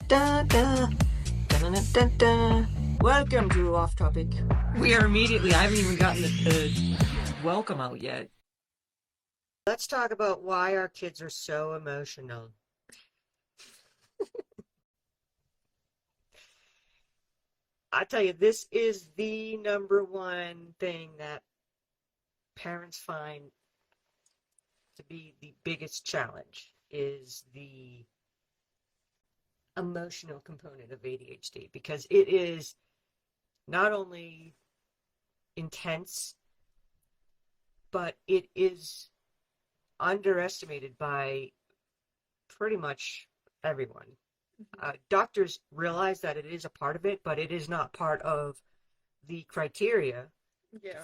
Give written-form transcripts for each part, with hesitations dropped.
da, da, da, da, da, da. Welcome to Off Topic. We are immediately, I haven't even gotten the welcome out yet. Let's talk about why our kids are so emotional. I tell you, this is the number one thing that parents find to be the biggest challenge is the emotional component of ADHD, because it is not only intense, but it is underestimated by pretty much everyone. Doctors realize that it is a part of it, but it is not part of the criteria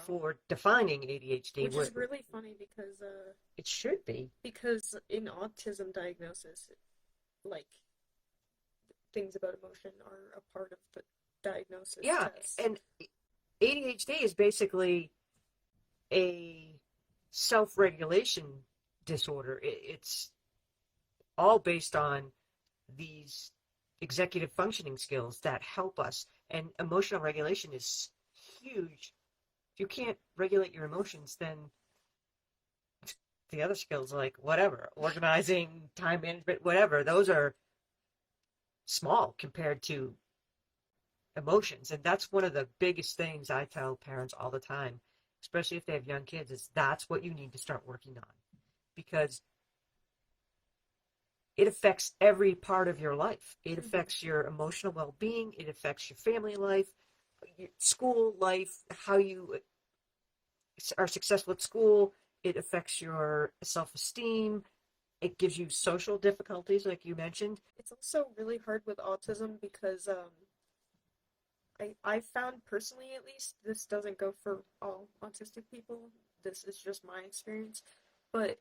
for defining ADHD. Which is really funny because it should be. Because in autism diagnosis, like, things about emotion are a part of the diagnosis test. And ADHD is basically a self-regulation disorder. It's all based on these executive functioning skills that help us, and emotional regulation is huge. If you can't regulate your emotions, then the other skills, like whatever, organizing, time management, whatever, those are small compared to emotions. And that's one of the biggest things I tell parents all the time, especially if they have young kids, is that's what you need to start working on, because it affects every part of your life. It affects your emotional well-being. It affects your family life, your school life, how you are successful at school. It affects your self-esteem. It gives you social difficulties, like you mentioned. It's also really hard with autism because I found personally, at least, this doesn't go for all autistic people. This is just my experience, but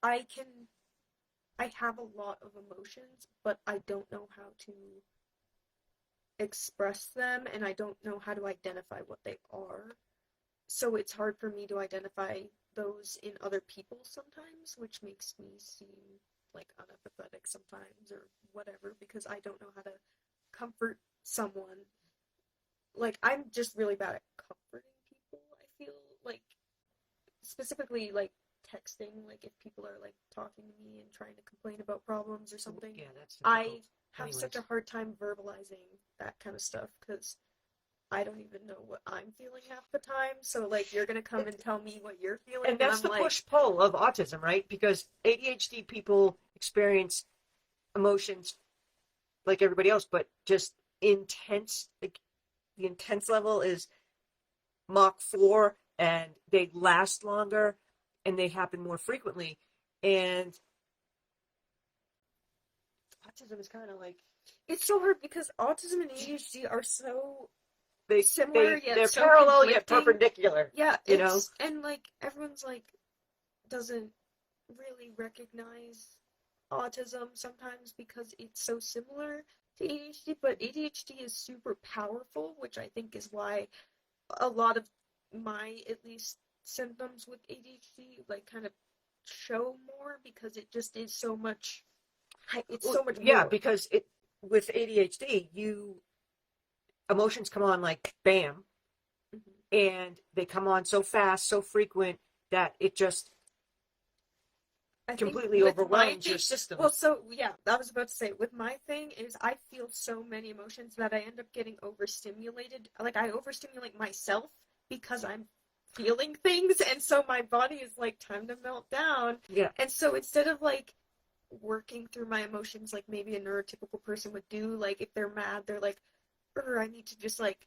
I have a lot of emotions, but I don't know how to express them, and I don't know how to identify what they are. So it's hard for me to identify those in other people sometimes, which makes me seem like unempathetic sometimes or whatever, because I don't know how to comfort someone. Like, I'm just really bad at comforting people, I feel like, specifically, like, texting, like, if people are, like, talking to me and trying to complain about problems or something. Yeah, that's difficult. I have such a hard time verbalizing that kind of stuff, because I don't even know what I'm feeling half the time. So, like, you're gonna come and tell me what you're feeling, and that's I'm the like, push-pull of autism, right? Because ADHD people experience emotions like everybody else, but just intense. Like, the intense level is Mach 4, and they last longer, and they happen more frequently. And autism is kind of like, it's so hard because autism and ADHD are so they similar yet they're so parallel yet conflicting. perpendicular. Yeah, you know, and like everyone's like doesn't really recognize autism sometimes because it's so similar to ADHD, but ADHD is super powerful, which I think is why a lot of my, at least, symptoms with ADHD like kind of show more, because it just is so much. It's so much yeah, more. because with ADHD, emotions come on like bam, and they come on so fast, so frequent, that it just completely overwhelms your system. Well, so yeah, I was about to say, with my thing is I feel so many emotions that I end up getting overstimulated. Like, I overstimulate myself because I'm feeling things, and so my body is like, time to melt down. Yeah. And so instead of like working through my emotions like maybe a neurotypical person would do, like if they're mad, they're like, I need to just like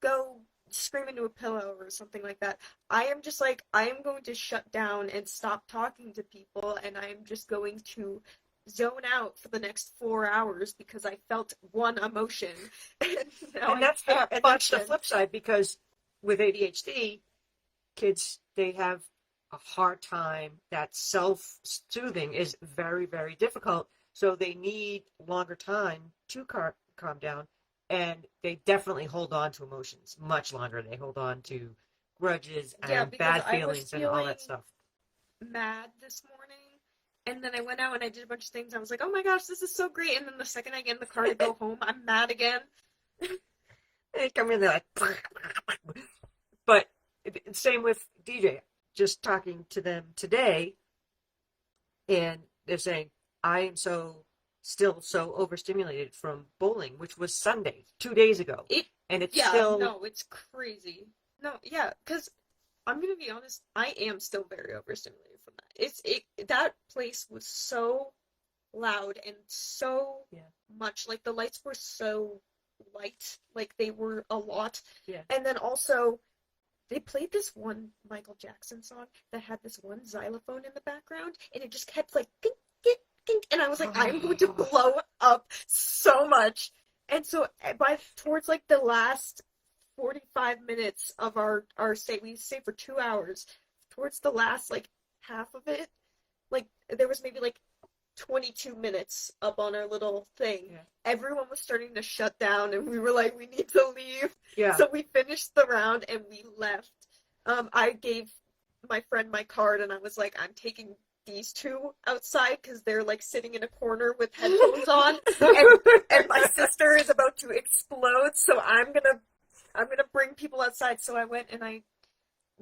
go scream into a pillow or something like that. I am just like, I am going to shut down and stop talking to people, and I am just going to zone out for the next 4 hours because I felt one emotion. And that's the flip side, because with ADHD, kids, they have a hard time. That self-soothing is very, very difficult. So they need longer time to calm down. And they definitely hold on to emotions much longer. They hold on to grudges and bad feelings and all that stuff. Mad this morning, And then I went out and I did a bunch of things. I was like, oh my gosh, this is so great. And then the second I get in the car to go home, I'm mad again. They come in, they're like, but same with DJ. Just talking to them today, and they're saying, I am still so overstimulated from bowling, which was Sunday, 2 days ago. And it's still. No, it's crazy. No, yeah, because I'm gonna be honest, I am still very overstimulated from that. That place was so loud and so much. Like the lights were so light, like they were a lot. Yeah. And then also they played this one Michael Jackson song that had this one xylophone in the background, and it just kept like ding, ding, ding, and I was like, I'm going to blow up so much. And so towards like the last 45 minutes of our stay, we stayed for 2 hours. Towards the last like half of it, like there was maybe like 22 minutes up on our little thing. Yeah. Everyone was starting to shut down, and we were like, we need to leave. Yeah. So we finished the round and we left. I gave my friend my card, and I was like, I'm taking these two outside because they're like sitting in a corner with headphones on, and my sister is about to explode. So I'm gonna bring people outside. So I went and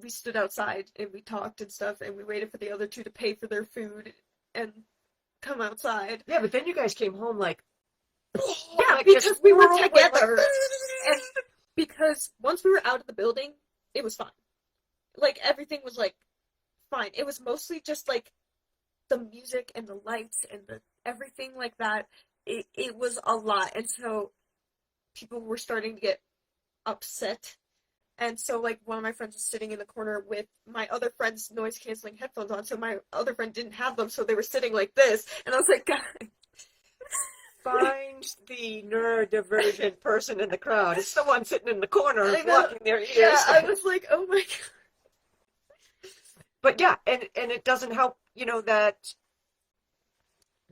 we stood outside and we talked and stuff, and we waited for the other two to pay for their food and come outside. Yeah, but then you guys came home like. Yeah, because we were together. And because once we were out of the building, it was fine. Like, everything was, like, fine. It was mostly just, like, the music and the lights and everything like that. It was a lot. And so people were starting to get upset. And so, like, one of my friends was sitting in the corner with my other friend's noise-canceling headphones on, so my other friend didn't have them, so they were sitting like this. And I was like, God. Find the neurodivergent person in the crowd. It's the one sitting in the corner blocking their ears. Yeah, I was like, oh my God. But yeah, and it doesn't help, that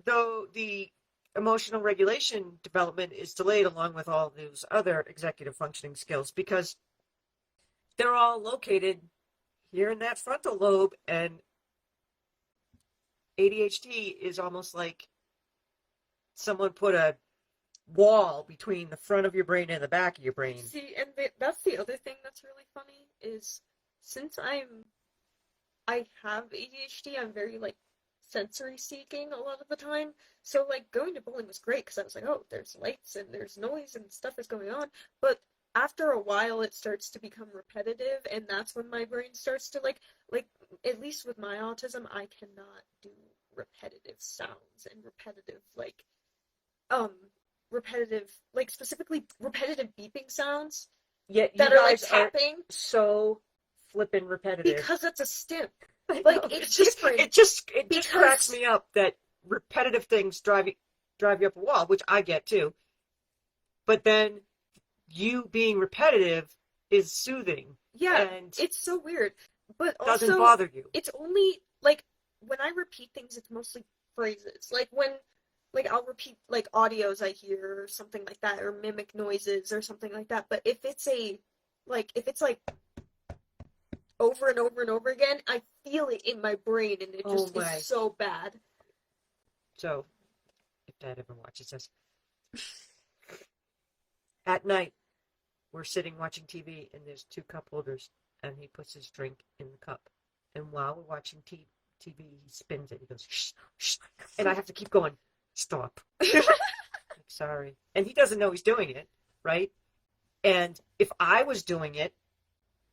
though the emotional regulation development is delayed along with all those other executive functioning skills because they're all located here in that frontal lobe, and ADHD is almost like someone put a wall between the front of your brain and the back of your brain. See, and that's the other thing that's really funny is since I have ADHD, I'm very like sensory seeking a lot of the time. So like going to bowling was great because I was like, oh, there's lights and there's noise and stuff is going on. But after a while, it starts to become repetitive, and that's when my brain starts to like at least with my autism, I cannot do repetitive sounds and specifically repetitive beeping sounds that are like tapping. So flippin' repetitive. Because it's a stim. Like it's different. It just cracks me up that repetitive things drive you up a wall, which I get too. But then you being repetitive is soothing. Yeah, and it's so weird. But doesn't also bother you. It's only like when I repeat things, it's mostly phrases. Like when I'll repeat like audios I hear or something like that, or mimic noises or something like that. But if it's over and over and over again, I feel it in my brain, and it just is so bad. So, if Dad ever watches this, at night, we're sitting watching TV, and there's 2 cup holders, and he puts his drink in the cup. And while we're watching TV, he spins it. He goes, shh, shh. And I have to keep going, stop. I'm sorry. And he doesn't know he's doing it, right? And if I was doing it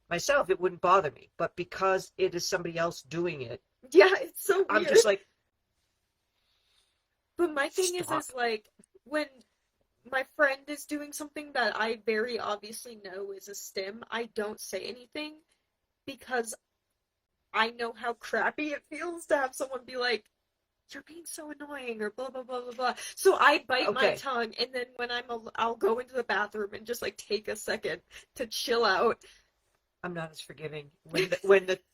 myself, it wouldn't bother me. But because it is somebody else doing it, yeah, it's so weird. I'm just like, but my thing is like, when my friend is doing something that I very obviously know is a stim, I don't say anything because I know how crappy it feels to have someone be like, you're being so annoying, or blah, blah, blah, blah, blah. So I bite my tongue, and then when I'll go into the bathroom and just, like, take a second to chill out. I'm not as forgiving. When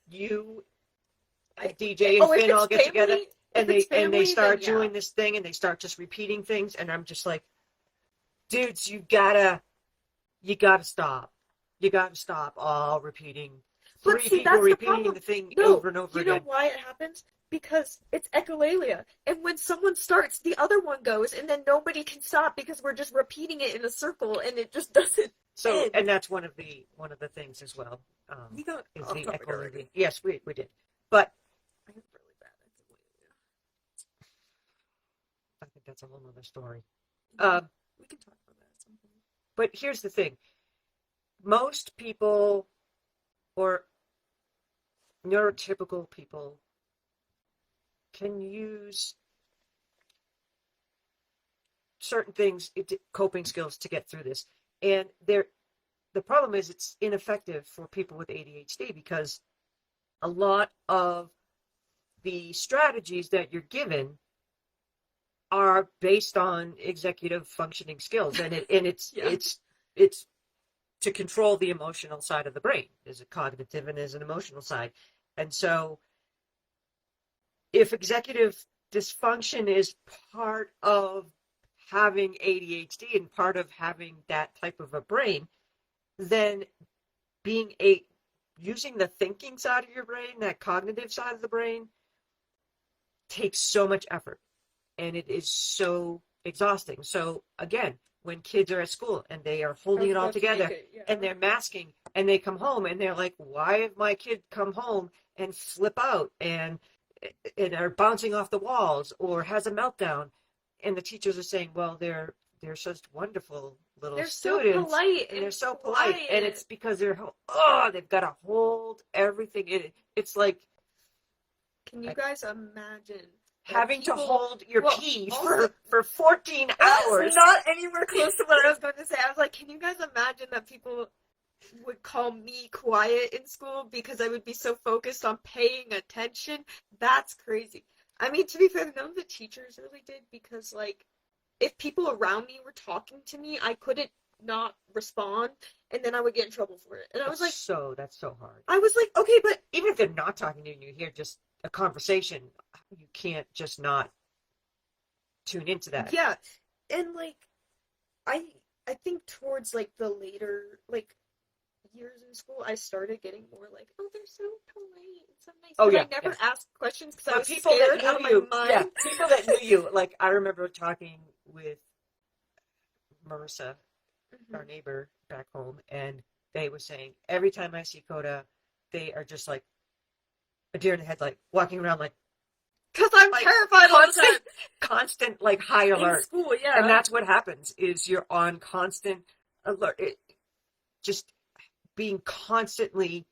you, DJ and Finn all get together, and they start doing this thing, and they start just repeating things, and I'm just like, dudes, you gotta stop. You gotta stop all repeating. 3 people repeating the thing over and over again. You know why it happens? because it's echolalia. And when someone starts, the other one goes, and then nobody can stop because we're just repeating it in a circle, and it just doesn't So, end. and that's one of the things as well. We got Is off the topic echolalia. already. Yes, we did. But I have really bad echolalia. I think that's a whole other story. We can talk about that at some point. But here's the thing. Most people, or neurotypical people, can use certain things, coping skills, to get through this. And the problem is it's ineffective for people with ADHD because a lot of the strategies that you're given are based on executive functioning skills, and it's Yeah. it's to control the emotional side of the brain. There's a cognitive and there's an emotional side. And so if executive dysfunction is part of having ADHD and part of having that type of a brain, then using the thinking side of your brain, that cognitive side of the brain, takes so much effort, and it is so exhausting. So again, when kids are at school and they are holding it all together and they're masking and they come home and they're like, why have my kid come home and flip out and are bouncing off the walls or has a meltdown? And the teachers are saying, well, they're such wonderful little students. So polite and they're so polite, and it's because they've got to hold everything in it. It's like, can you guys imagine having to hold your pee also, for 14 hours. Not anywhere close to what I was going to say. I was like, can you guys imagine that people would call me quiet in school because I would be so focused on paying attention? That's crazy. I mean, to be fair, none of the teachers really did, because, like, if people around me were talking to me, I couldn't not respond, and then I would get in trouble for it. And I was like, that's so hard. I was like, okay, but even if they're not talking to you and you hear just a conversation, you can't just not tune into that. Yeah. And like I think towards like the later like years in school, I started getting more like, oh, they're so polite and so nice. Oh, but yeah, I never asked questions because I was people scared that out of knew my you, mind. yeah, people that knew you. Like, I remember talking with Marissa, our neighbor back home, and they were saying every time I see Coda, they are just like a deer in the headlight, walking around like, because I'm like, terrified all the time. Constant, like, high alert. In school, yeah. And that's what happens, is you're on constant alert. Just being constantly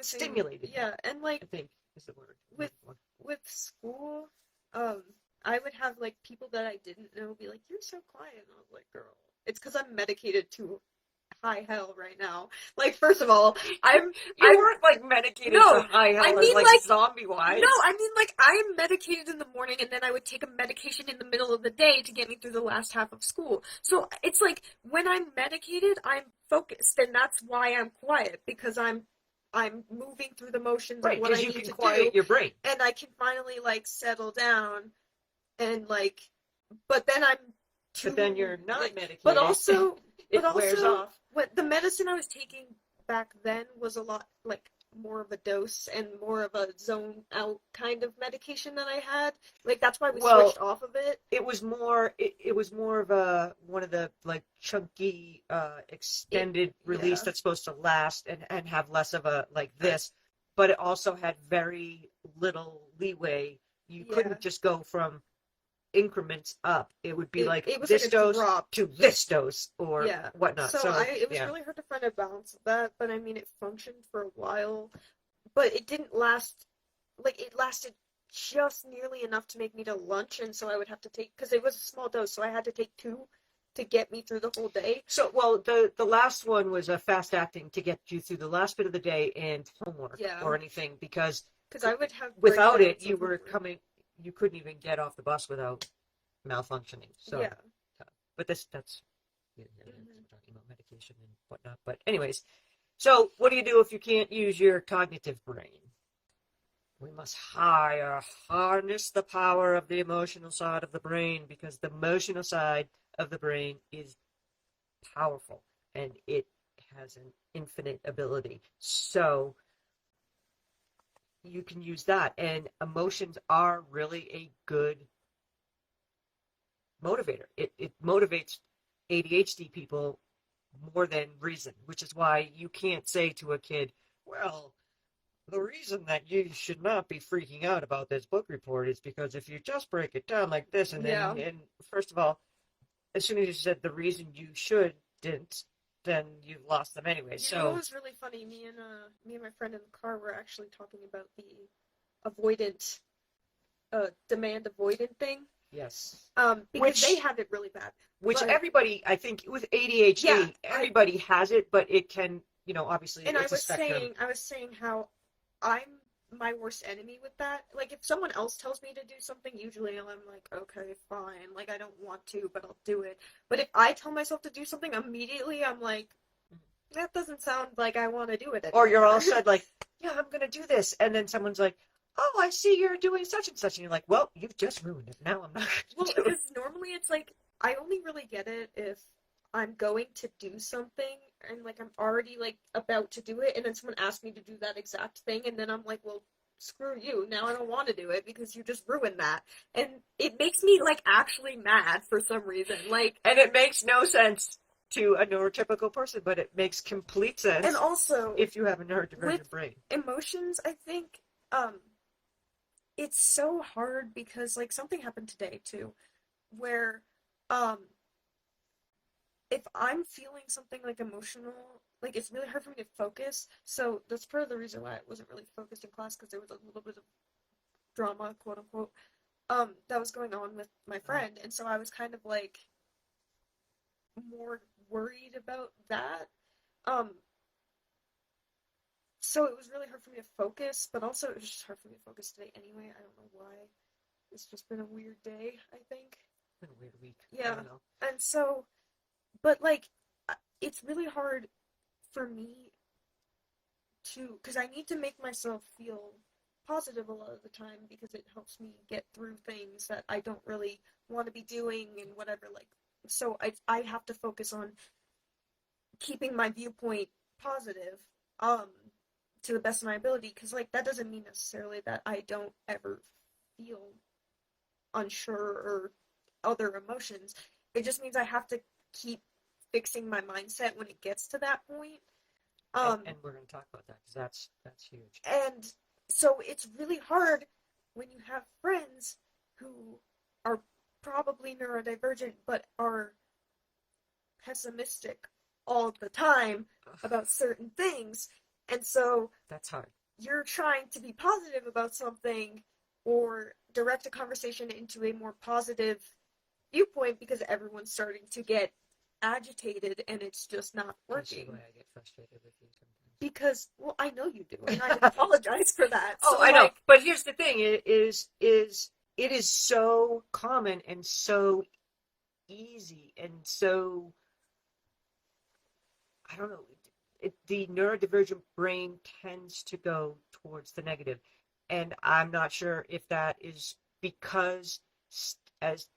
stimulated. Yeah, and like, I think is the word. With school, I would have like people that I didn't know be like, "You're so quiet," and I was like, "Girl, it's because I'm medicated to high hell right now." Like, first of all, you weren't like medicated to high hell. I mean, like zombie wise. No, I mean, like, I am medicated in the morning, and then I would take a medication in the middle of the day to get me through the last half of school. So it's like, when I'm medicated, I'm focused, and that's why I'm quiet, because I'm moving through the motions of what I need to do. Because you can quiet your brain. And I can finally, like, settle down, and, like, but then you're not medicated. But also, wears off. What the medicine I was taking back then was a lot, like, more of a dose and more of a zone out kind of medication that I had. Like, that's why we switched off of it. It was more of one of the, like, chunky extended release that's supposed to last and have less of a, like, this, but it also had very little leeway. You couldn't just go from increments up. It would be it was this like dose drop to this dose or whatnot. So it was really hard to find a balance of that, but I mean, it functioned for a while, but it didn't last. Like, it lasted just nearly enough to make me to lunch, and so I would have to take, because it was a small dose, so I had to take 2 to get me through the whole day. So, well, the last one was a fast acting to get you through the last bit of the day and homework or anything, because I would have without it, you couldn't even get off the bus without malfunctioning. So, but that's talking about medication and whatnot. But anyways, so what do you do if you can't use your cognitive brain? We must harness the power of the emotional side of the brain, because the emotional side of the brain is powerful and it has an infinite ability. So you can use that. And emotions are really a good motivator. It motivates ADHD people more than reason, which is why you can't say to a kid, well, the reason that you should not be freaking out about this book report is because if you just break it down like this, and then, Yeah. and first of all, as soon as you said the reason you shouldn't, then you've lost them anyway. You know So what was really funny? Me and my friend in the car were actually talking about the avoidant, demand avoidant thing. yes, Because they which have it really bad. which But everybody, I think, with ADHD, yeah, everybody has it, but it can, obviously and I it's a was spectrum. saying how I'm my worst enemy with that. Like if someone else tells me to do something, usually I'm like, okay, fine. Like I don't want to, but I'll do it. But if I tell myself to do something, immediately I'm like, that doesn't sound like I want to do it Or you're anymore. all said like, yeah, I'm gonna do this, and then someone's like, oh, I see you're doing such and such, and you're like, well, you've just ruined it. Now I'm not Well, gonna do it. because normally it's like I only really get it if I'm going to do something and like I'm already like about to do it, and then someone asks me to do that exact thing, and then I'm like, well, screw you. Now I don't want to do it because you just ruined that, and it makes me like actually mad for some reason. Like, And it makes no sense to a neurotypical person, but it makes complete and sense also if you have a with neurodivergent brain. emotions, I think it's so hard because like something happened today too, where um if I'm feeling something like emotional, like it's really hard for me to focus. So that's part of the reason why I wasn't really focused in class because there was a little bit of drama, quote unquote, that was going on with my friend, and so I was kind of like more worried about that. Um, so it was really hard for me to focus, but also it was just hard for me to focus today anyway. I don't know why. It's just been a weird day, I think. It's been a weird week. I Yeah. don't know. And so, but like, it's really hard for me to, because I need to make myself feel positive a lot of the time because it helps me get through things that I don't really want to be doing and whatever. Like, so I have to focus on keeping my viewpoint positive, um, to the best of my ability. Because like that doesn't mean necessarily that I don't ever feel unsure or other emotions. It just means I have to keep fixing my mindset when it gets to that point. And we're going to talk about that because that's huge. And so it's really hard when you have friends who are probably neurodivergent but are pessimistic all the time about certain things. And so That's hard. you're trying to be positive about something or direct a conversation into a more positive viewpoint because everyone's starting to get agitated and it's just not working. That's why I get frustrated with you sometimes. Because, well, I know you do, and I apologize for that. Oh, So, I know. like, But here's the thing: it is so common and so easy and so, I don't know. The neurodivergent brain tends to go towards the negative, and I'm not sure if that is because as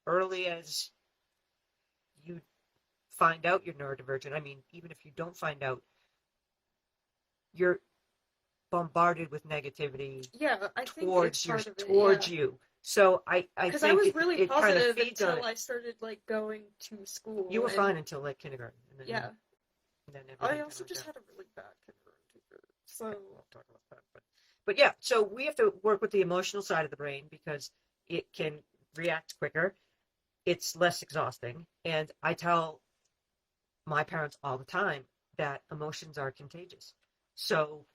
early as you find out you're neurodivergent. I mean, even if you don't find out, you're bombarded with negativity yeah, I think it's towards part of it, towards yeah. you. So I Because I think was really it kind of positive feeds on until it. I started, like, going to school. You were and, fine until like kindergarten, and then yeah. everything I kind of also went just down. had a really bad kindergarten teacher. So, We'll talk about that, but yeah. So we have to work with the emotional side of the brain because it can react quicker. It's less exhausting, and I tell my parents all the time that emotions are contagious. So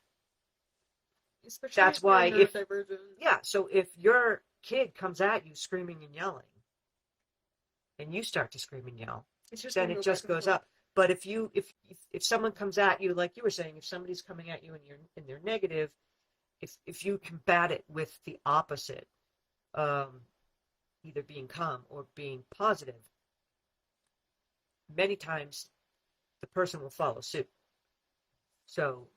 especially that's if you're why if neurodivergent. yeah, so if your kid comes at you screaming and yelling, and you start to scream and yell, It's just then going to it go back just and goes forth. up. But if someone comes at you, like you were saying, if somebody's coming at you and they're negative, if you combat it with the opposite, um, either being calm or being positive, many times the person will follow suit. So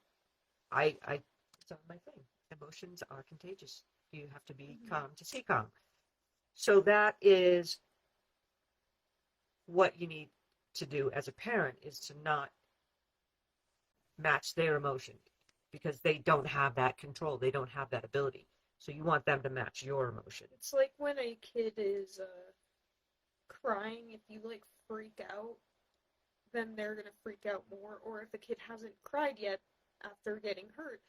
I it's on my thing. Emotions are contagious. You have to be Mm-hmm. calm to see calm. So that is what you need to do as a parent is to not match their emotion. because they don't have that control. They don't have that ability. So you want them to match your emotion. It's like when a kid is crying, if you like freak out, then they're gonna freak out more. Or if a kid hasn't cried yet after getting hurt,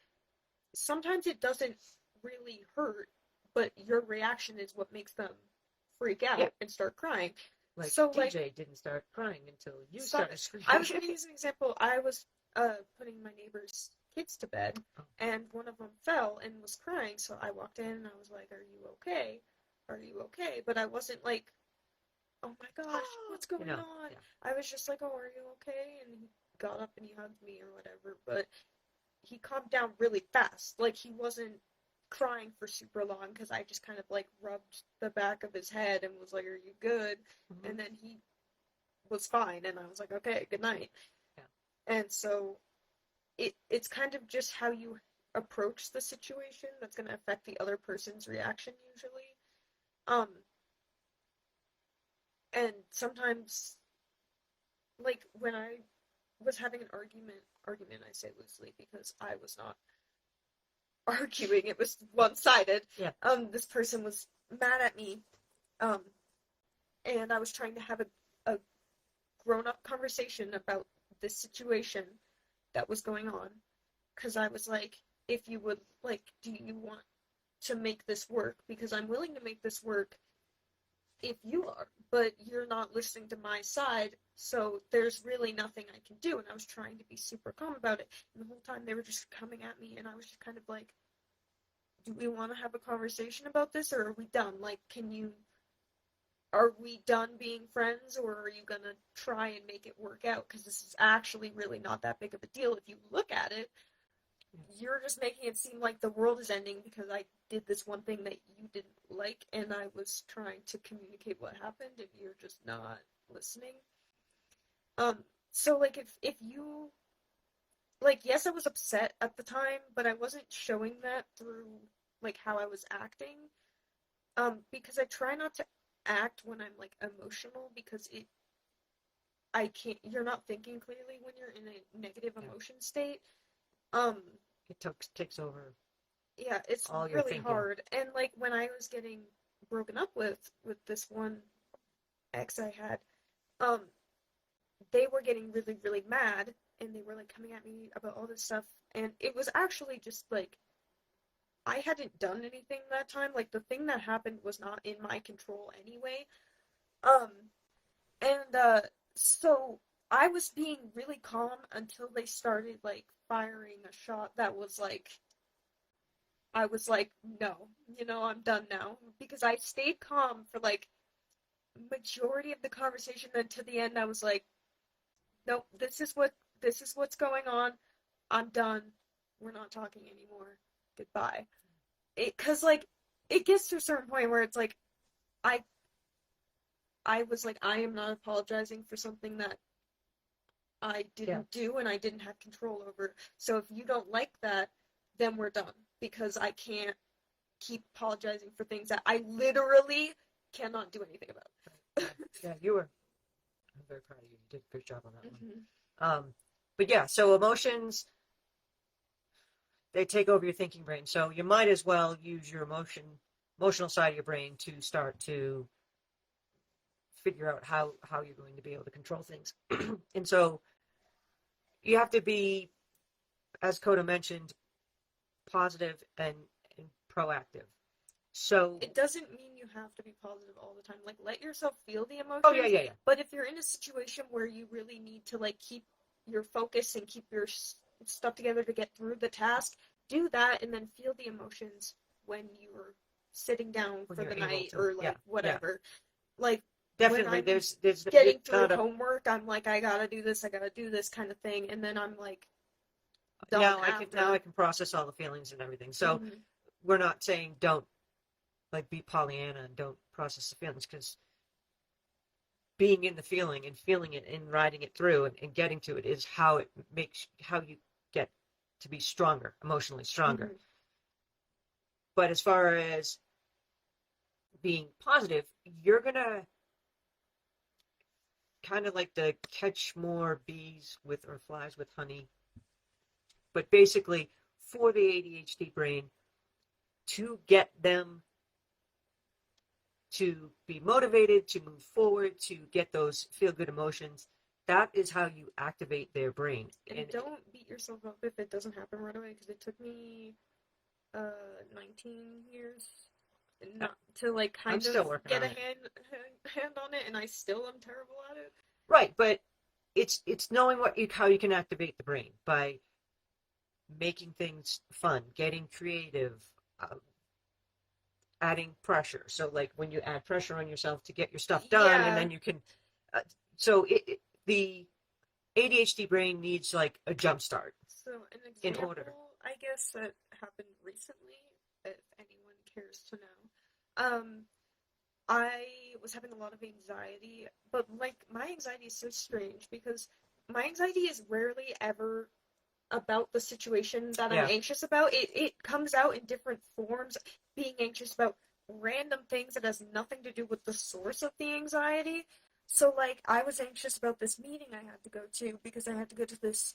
sometimes it doesn't really hurt, but your reaction is what makes them freak out Yeah. and start crying. Like So, DJ didn't start crying until you started screaming. I was going to use an example. I was putting my neighbor's kids to bed, and one of them fell and was crying. So I walked in and I was like, "Are you okay? Are you okay?" But I wasn't like, "Oh my gosh, what's going on?" Yeah. I was just like, "Oh, are you okay?" And he got up and he hugged me or whatever. But he calmed down really fast. Like he wasn't crying for super long because I just kind of like rubbed the back of his head and was like, "Are you good?" Mm-hmm. And then he was fine, and I was like, "Okay, good night." Yeah. And so it's kind of just how you approach the situation that's going to affect the other person's reaction usually. And sometimes, like when I was having an argument, I say loosely because I was not arguing, it was one-sided. Yeah. This person was mad at me, and I was trying to have a grown-up conversation about this situation that was going on, because I was like, if you would, like, do you want to make this work? Because I'm willing to make this work if you are, but you're not listening to my side, so there's really nothing I can do. And I was trying to be super calm about it, and the whole time they were just coming at me, and I was just kind of like, do we want to have a conversation about this, or are we done? Like, are we done being friends, or are you gonna try and make it work out? Because this is actually really not that big of a deal if you look at it. You're just making it seem like the world is ending because I did this one thing that you didn't like, and I was trying to communicate what happened, and you're just not listening. So like if you, like, yes, I was upset at the time, but I wasn't showing that through like how I was acting. Because I try not to act when I'm like emotional, because I can't, you're not thinking clearly when you're in a negative emotion state. It takes over. Yeah, it's all your really thinking. hard. And like when I was getting broken up with this one ex I had, they were getting really, really mad, and they were like coming at me about all this stuff, and it was actually just like I hadn't done anything that time. Like the thing that happened was not in my control anyway. And so I was being really calm until they started like firing a shot that was like, I was like, no, I'm done now. Because I stayed calm for like majority of the conversation, then to the end I was like, nope, this is what's going on. I'm done. We're not talking anymore. Goodbye. Cause like it gets to a certain point where it's like I was like, I am not apologizing for something that I didn't do and I didn't have control over. So if you don't like that, then we're done, because I can't keep apologizing for things that I literally cannot do anything about. Yeah, I'm very proud of you. You did a good job on that one. But yeah, so emotions, they take over your thinking brain. So you might as well use your emotional side of your brain to start to figure out how you're going to be able to control things. And so you have to be, as Coda mentioned, positive and proactive. So it doesn't mean you have to be positive all the time. Like, let yourself feel the emotions. Oh yeah. But if you're in a situation where you really need to like keep your focus and keep your stuff together to get through the task, do that, and then feel the emotions when you're sitting down for the night or like whatever. Like, definitely, when I'm there's getting through homework, I'm like, I gotta do this kind of thing, and then I'm like, done now after. I can process all the feelings and everything. So we're not saying don't like be Pollyanna and don't process the feelings, because being in the feeling and feeling it and riding it through and getting to it is how you get to be stronger, emotionally stronger. But as far as being positive, you're gonna kind of like to catch more bees with or flies with honey. But basically for the ADHD brain to get them to be motivated, to move forward, to get those feel-good emotions. That is how you activate their brain. And don't beat yourself up if it doesn't happen right away, because it took me 19 years not to like I'm kind still of working get on a it. hand on it, and I still am terrible at it. Right, but it's knowing how you can activate the brain by making things fun, getting creative, adding pressure. So like when you add pressure on yourself to get your stuff done, and Yeah. then you can. The ADHD brain needs like a jump start. So an in example, order. I guess, that happened recently, if anyone cares to know. I was having a lot of anxiety, but like my anxiety is so strange because my anxiety is rarely ever about the situation that I'm Yeah. anxious about. It comes out in different forms, being anxious about random things that has nothing to do with the source of the anxiety. So like I was anxious about this meeting I had to go to because I had to go to this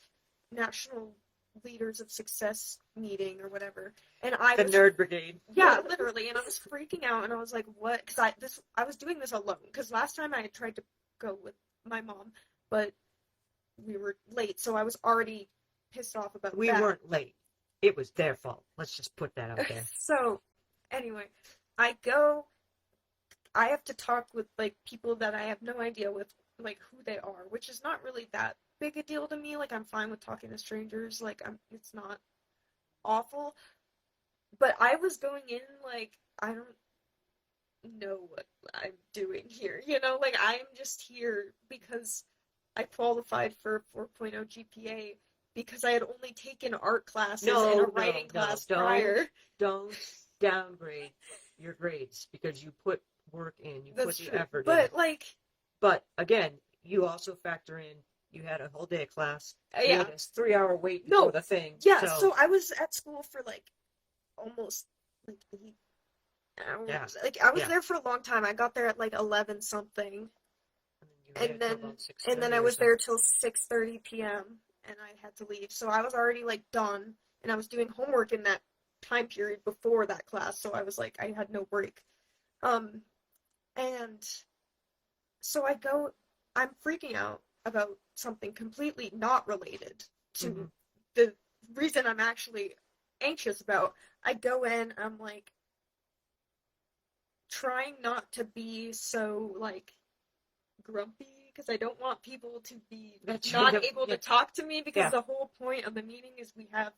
National Leaders of Success meeting or whatever. And The nerd brigade. yeah, literally, and I was freaking out, and I was like, "What?" Because I was doing this alone. Because last time I had tried to go with my mom, but we were late, so I was already pissed off about We that. weren't late. It was their fault. Let's just put that out there. So, anyway, I go. I have to talk with like people that I have no idea with like who they are, which is not really that big a deal to me. Like I'm fine with talking to strangers. Like it's not awful. But I was going in like I don't know what I'm doing here. You know, like I'm just here because I qualified for a 4.0 GPA because I had only taken art classes and a writing class prior. Don't downgrade your grades because you put work in, you That's put the true. effort But in. like, But again, you also factor in you had a whole day of class. You yeah, had this 3-hour wait no, before the thing. yeah. So I was at school for like almost like 8 hours. Yeah. Like I was Yeah. there for a long time. I got there at like 11 something. And then And then I was there till 6:30 p.m. and I had to leave. So I was already like done, and I was doing homework in that time period before that class, so I was like I had no break. And so I'm freaking out about something completely not related to the reason I'm actually anxious about. I go in, I'm like trying not to be so like grumpy because I don't want people to be not able to talk to me because the whole point of the meeting is we have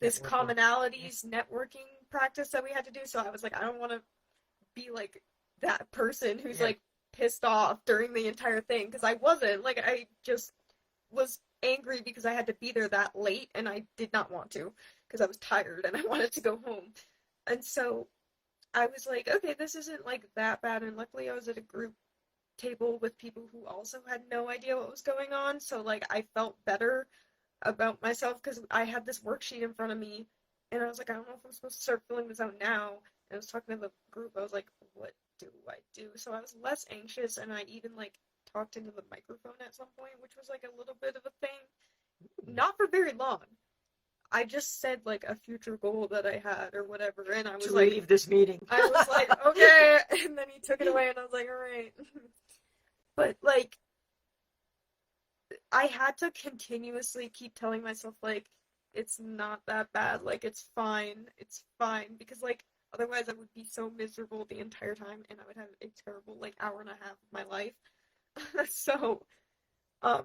this commonalities networking practice that we had to do. So I was like, I don't want to be like that person who's like pissed off during the entire thing because I wasn't. Like I just was angry because I had to be there that late and I did not want to because I was tired and I wanted to go home. And so I was like, okay, this isn't like that bad. And luckily I was at a group table with people who also had no idea what was going on. So like I felt better about myself because I had this worksheet in front of me and I was like, I don't know if I'm supposed to start filling this out now. And I was talking to the group. I was like, what do I do? So I was less anxious and I even like talked into the microphone at some point, which was like a little bit of a thing. Not for very long. I just said like a future goal that I had or whatever, and I was like, leave this meeting. I was like, okay, and then he took it away, and I was like, all right. But like, I had to continuously keep telling myself like, it's not that bad, like it's fine, because like otherwise I would be so miserable the entire time, and I would have a terrible like hour and a half of my life. So, um,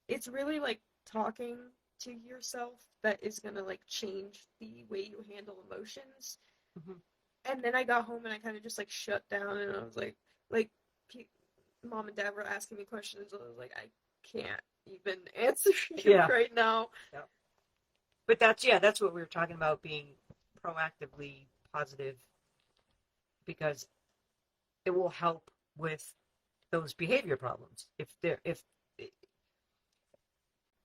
it's really like talking to yourself that is gonna like change the way you handle emotions. And then I got home and I kind of just like shut down and I was like mom and dad were asking me questions and I was like I can't even answer you right now. But that's what we were talking about, being proactively positive, because it will help with those behavior problems. If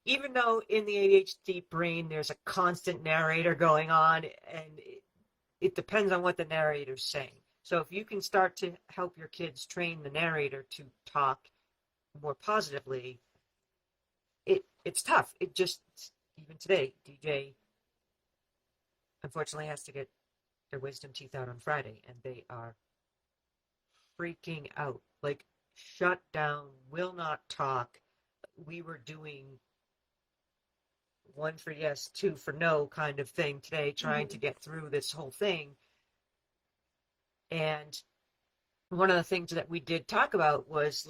even though in the ADHD brain there's a constant narrator going on, and it depends on what the narrator's saying. So if you can start to help your kids train the narrator to talk more positively, it's tough. even today, DJ unfortunately has to get their wisdom teeth out on Friday, and they are freaking out. Like, shut down, will not talk. We were doing one for yes, two for no kind of thing today, trying to get through this whole thing. And one of the things that we did talk about was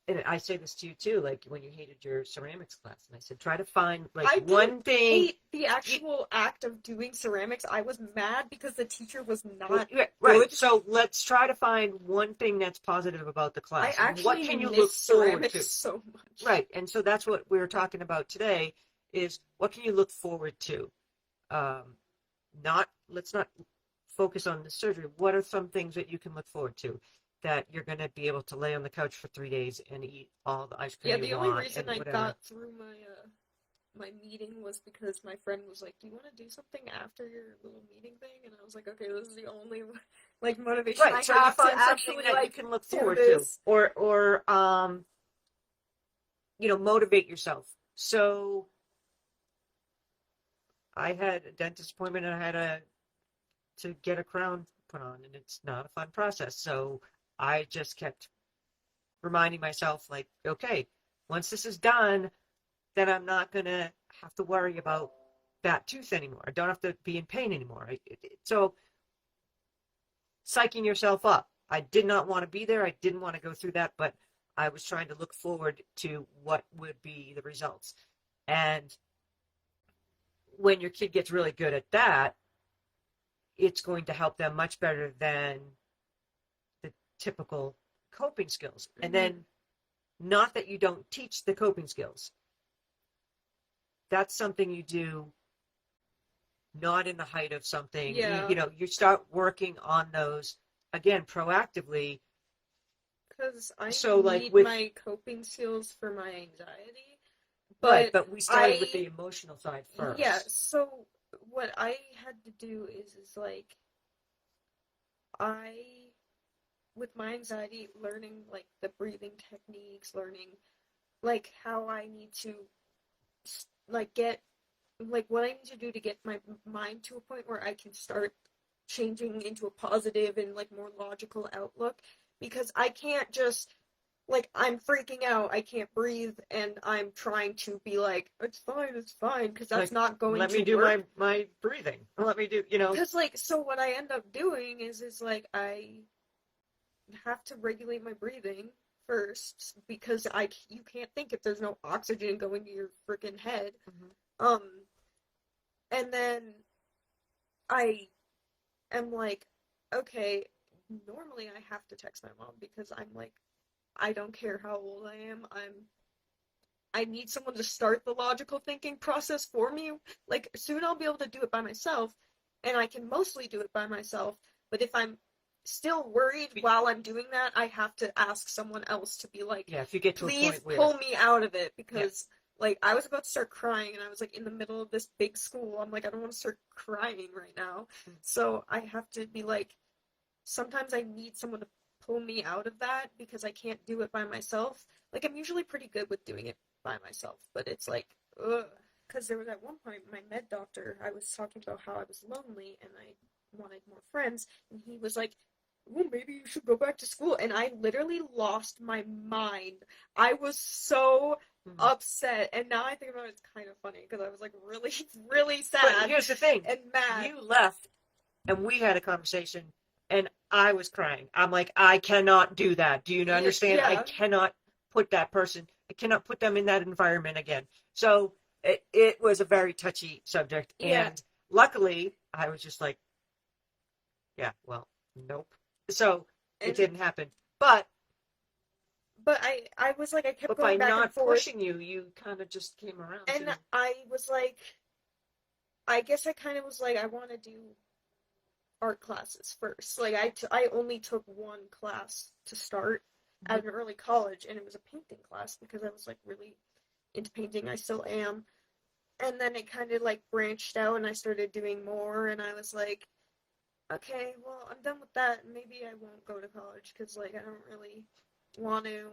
and I say this to you too, like when you hated your ceramics class, and I said, try to find like I one thing. hate the actual act of doing ceramics. I was mad because the teacher was not Right. good. So let's try to find one thing that's positive about the I class. actually What can you miss look forward ceramics to? so much. Right. And so that's what we were talking about today is what can you look forward to? Let's not focus on the surgery. What are some things that you can look forward to that you're going to be able to lay on the couch for 3 days and eat all the ice cream Yeah, you the want only reason and I whatever? got through my meeting was because my friend was like, "Do you want to do something after your little meeting thing?" And I was like, "Okay, this is the only like motivation I Right. So you have to find something actually that you like can look do forward to, this." or motivate yourself. So I had a dentist appointment and I had to get a crown put on, and it's not a fun process. So I just kept reminding myself, like, okay, once this is done, then I'm not gonna have to worry about that tooth anymore. I don't have to be in pain anymore. So psyching yourself up. I did not want to be there. I didn't want to go through that, but I was trying to look forward to what would be the results. And when your kid gets really good at that, it's going to help them much better than the typical coping skills. And then, not that you don't teach the coping skills, that's something you do not in the height of something. Yeah. You start working on those again proactively. Because I So like need with my coping skills for my anxiety, right, but but we started with the emotional side first. yeah, so what I had to do is like I with my anxiety learning like the breathing techniques, learning like how I need to like get like what I need to do to get my mind to a point where I can start changing into a positive and like more logical outlook because I can't just like I'm freaking out, I can't breathe, and I'm trying to be like it's fine, because that's Like, not going let to me do work. my breathing. Let me do, Because like so what I end up doing is like I have to regulate my breathing first because you can't think if there's no oxygen going to your freaking head. Um, and then I am like, okay, normally I have to text my mom because I'm like, I don't care how old I am. I need someone to start the logical thinking process for me. Like soon I'll be able to do it by myself, and I can mostly do it by myself. But if I'm still worried while I'm doing that, I have to ask someone else to be like, yeah, if you get to a please point where pull me out of it because like I was about to start crying and I was like in the middle of this big school. I'm like I don't want to start crying right now. So I have to be like sometimes I need someone to pull me out of that because I can't do it by myself. Like I'm usually pretty good with doing it by myself, but it's like ugh. Because there was at one point my med doctor, I was talking about how I was lonely and I wanted more friends, and he was like, well, maybe you should go back to school. And I literally lost my mind. I was so upset. And now I think about it, it's kind of funny because I was like really, really sad. But here's the thing. And mad. You left and we had a conversation and I was crying. I'm like, I cannot do that. Do you understand? Yeah. I cannot put I cannot put them in that environment again. So it was a very touchy subject. Yeah. And luckily, I was just like, yeah, well, nope. So it didn't happen. But I was like, I kept by going back not and forth. pushing you, you kind of just came around. And I was like, I guess I kind of was like, I want to do art classes first. Like I only took one class to start at an early college, and it was a painting class because I was like really into painting. I still am. And then it kind of like branched out, and I started doing more. And I was like, okay, well, I'm done with that. Maybe I won't go to college because like I don't really want to.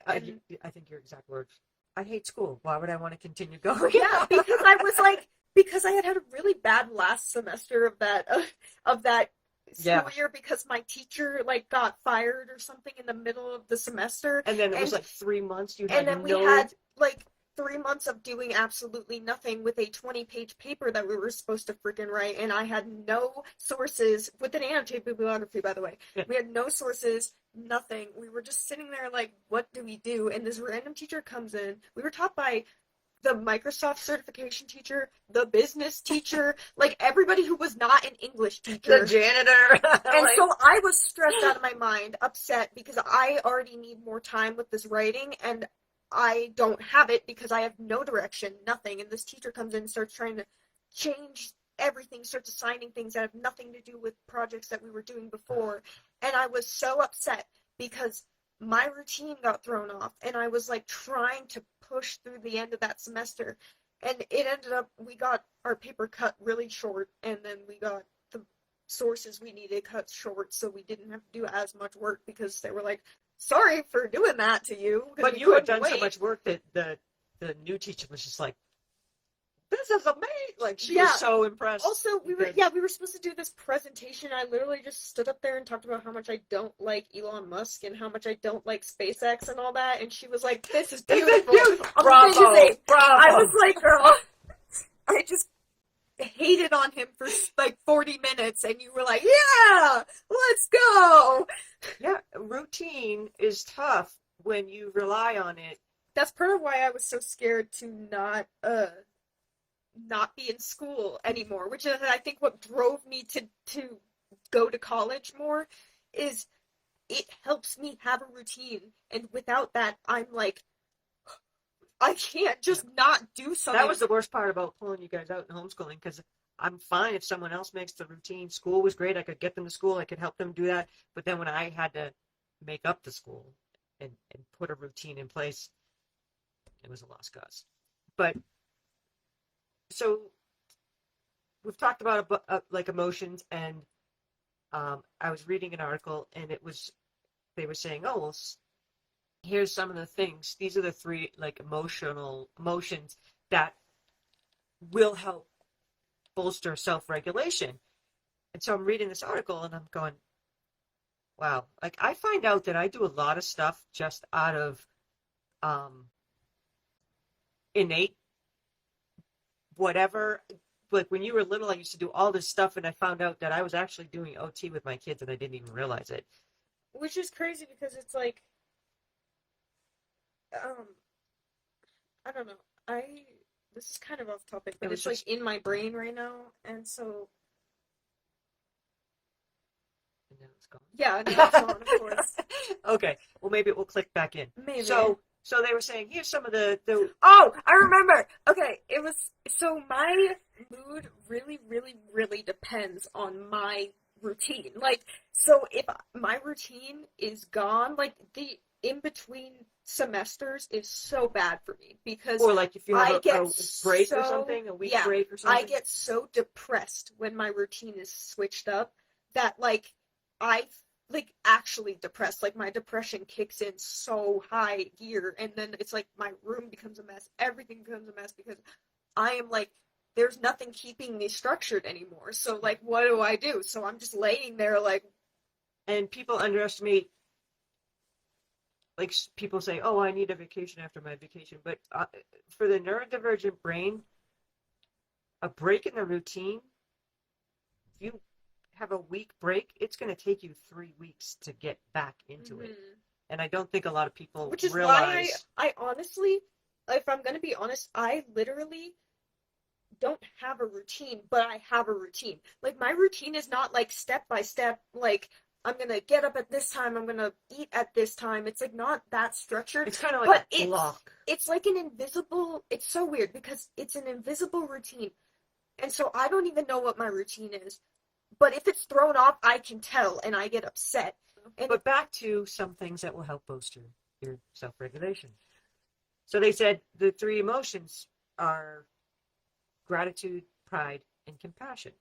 I think your exact words. I hate school. Why would I want to continue going? Yeah, because I was like, because I had a really bad last semester of that school year because my teacher like got fired or something in the middle of the semester, And then it was and like 3 months. You and had then we no. had like 3 months of doing absolutely nothing with a 20-page paper that we were supposed to freaking write, and I had no sources with an annotated bibliography, by the way. Yeah. We had no sources, nothing. We were just sitting there like, what do we do? And this random teacher comes in. We were taught by the Microsoft certification teacher, the business teacher, like everybody who was not an English teacher. The janitor. And so I was stressed out of my mind, upset because I already need more time with this writing and I don't have it because I have no direction, nothing. And this teacher comes in and starts trying to change everything, starts assigning things that have nothing to do with projects that we were doing before. And I was so upset because my routine got thrown off and I was like trying to push through the end of that semester. And it ended up, we got our paper cut really short and then we got the sources we needed cut short so we didn't have to do as much work because they were like, sorry for doing that to you. But you had done so much work that the new teacher was just like, this is amazing. Like she was so impressed. Also, we were supposed to do this presentation. I literally just stood up there and talked about how much I don't like Elon Musk and how much I don't like SpaceX and all that. And she was like, "This is beautiful, bravo, amazing." bravo. I was like, "Girl, I just hated on him for like 40 minutes," and you were like, "Yeah, let's go." Yeah, routine is tough when you rely on it. That's part of why I was so scared to not be in school anymore, which is I think what drove me to go to college more is it helps me have a routine, and without that I'm like I can't just not do something. That was the worst part about pulling you guys out in homeschooling, because I'm fine if someone else makes the routine. School was great. I could get them to school. I could help them do that. But then when I had to make up the school and put a routine in place, it was a lost cause. But so we've talked about like emotions, and I was reading an article, and they were saying, oh, well, here's some of the things. These are the 3 like emotions that will help bolster self-regulation. And so I'm reading this article and I'm going, wow, like I find out that I do a lot of stuff just out of innate whatever. Like when you were little, I used to do all this stuff, and I found out that I was actually doing OT with my kids and I didn't even realize it. Which is crazy because it's like I don't know. This is kind of off topic, but it's like in my brain right now, and so. And now it's gone. Yeah, now it's gone, of course. Okay, well maybe it will click back in. Maybe. So they were saying, here's some of the. Oh, I remember. Okay, it was so my mood really, really, really depends on my routine. Like, so if my routine is gone, like the in between semesters is so bad for me because or like if you have a break or something, a week break or something. I get so depressed when my routine is switched up that like I like actually depressed. Like my depression kicks in so high gear, and then it's like my room becomes a mess. Everything becomes a mess because I am like there's nothing keeping me structured anymore. So like what do I do? So I'm just laying there like. And people underestimate. Like people say, oh, I need a vacation after my vacation. But for the neurodivergent brain, a break in the routine, if you have a week break, it's going to take you 3 weeks to get back into it. And I don't think a lot of people Which is realize. why I honestly, if I'm going to be honest, I literally don't have a routine, but I have a routine. Like my routine is not like step by step, like I'm going to get up at this time, I'm going to eat at this time. It's like not that structured. It's kind of like a block. It's like an invisible, it's so weird because it's an invisible routine. And so I don't even know what my routine is. But if it's thrown off, I can tell and I get upset. But back to some things that will help bolster your self-regulation. So they said the 3 emotions are gratitude, pride, and compassion.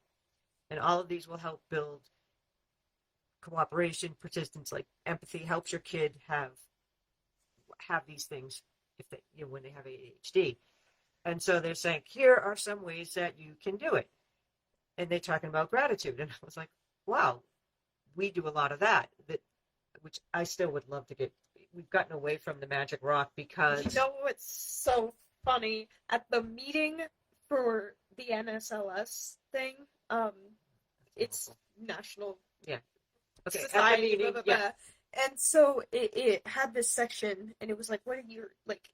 And all of these will help build cooperation, persistence, like empathy helps your kid have these things if they, when they have ADHD. And so they're saying, here are some ways that you can do it. And they're talking about gratitude. And I was like, wow, we do a lot of that, which I still would love to get. We've gotten away from the magic rock because. You know what's so funny? At the meeting for the NSLS thing, it's National Yeah. Okay. Society, Meeting, blah, blah, blah. yeah. And so it had this section, and it was like, what are your, like,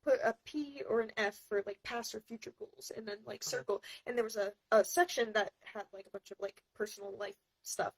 put a P or an F for, like, past or future goals, and then, like, circle. And there was a section that had, like, a bunch of, like, personal life stuff.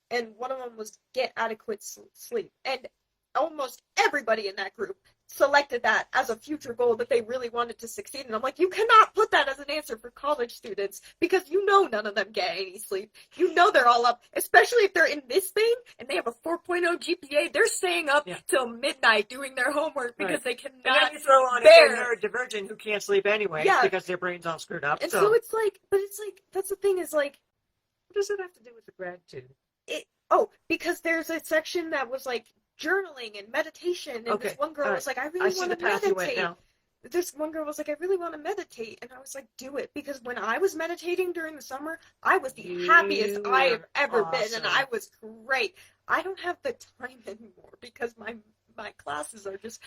And one of them was get adequate sleep. And almost everybody in that group selected that as a future goal that they really wanted to succeed. And I'm like, you cannot put that as an answer for college students because none of them get any sleep. They're all up, especially if they're in this thing and they have a 4.0 GPA. They're staying up till midnight doing their homework because they cannot. And then you throw on bear. a neurodivergent who can't sleep anyway because their brain's all screwed up. And so it's like, that's the thing is like, what does it have to do with the gratitude? Because there's a section that was like journaling and meditation, and this one girl was like, I really want to meditate. This one girl was like, I really want to meditate, and I was like, do it, because when I was meditating during the summer, I was the happiest I have ever been, and I was great. I don't have the time anymore because my classes are just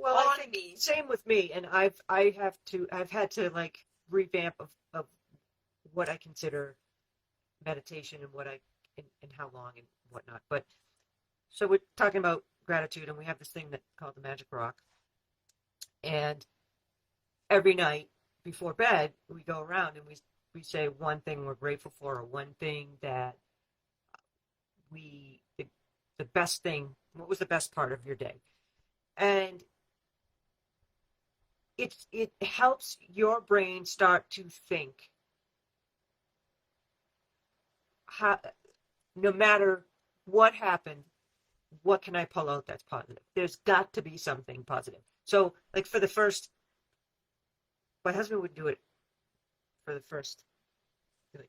on me. Same with me, and I've had to like revamp of what I consider meditation and and how long and whatnot. But so we're talking about gratitude, and we have this thing called the magic rock. And every night before bed, we go around and we say one thing we're grateful for, or one thing that the best thing. What was the best part of your day? And it helps your brain start to think. No matter what happened, what can I pull out that's positive? There's got to be something positive. So, like for the first, my husband would do it for the first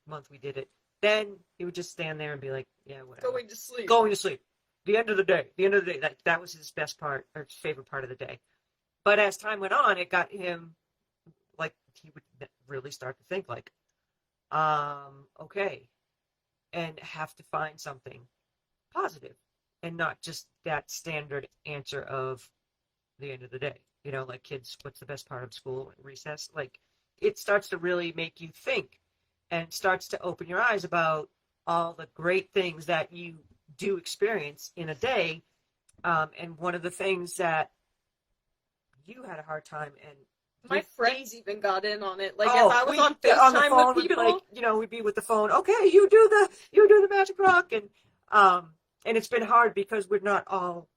month we did it. Then he would just stand there and be like, yeah, whatever. Going to sleep. The end of the day. That was his best part, or his favorite part of the day. But as time went on, it got him, like, he would really start to think like, okay, and have to find something positive, and not just that standard answer of the end of the day. Like kids, what's the best part of school? Recess. Like, it starts to really make you think, and starts to open your eyes about all the great things that you do experience in a day. And one of the things that you had a hard time, and my friends even got in on it. Like, if I was on FaceTime with people, we'd be with the phone. Okay, you do the magic rock, and it's been hard because we're not all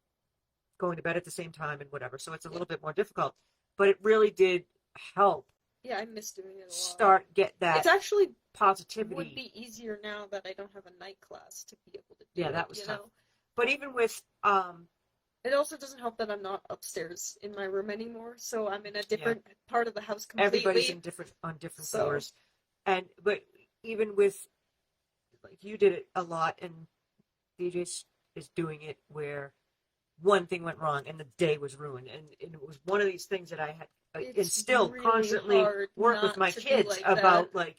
going to bed at the same time and whatever. So it's a little bit more difficult. But it really did help. Yeah, I miss doing it a lot. Get that. It's actually positivity. Would be easier now that I don't have a night class to be able to do it. That was tough. But even with it also doesn't help that I'm not upstairs in my room anymore, so I'm in a different part of the house completely. Everybody's on different floors. But even with, like, you did it a lot, and DJ is doing it where one thing went wrong and the day was ruined, and it was one of these things that I had and still really constantly work with my kids about, like,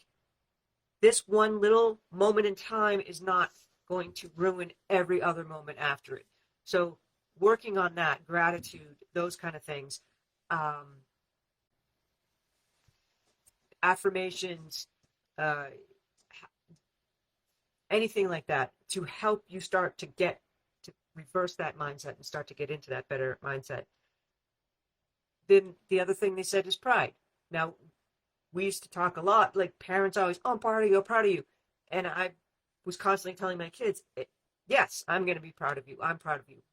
this one little moment in time is not going to ruin every other moment after it. So working on that, gratitude, those kind of things, affirmations, anything like that, to help you start to reverse that mindset and start to get into that better mindset. Then the other thing they said is pride. Now, we used to talk a lot, like parents always, oh, I'm proud of you, I'm proud of you. And I was constantly telling my kids, yes, I'm going to be proud of you. I'm proud of you.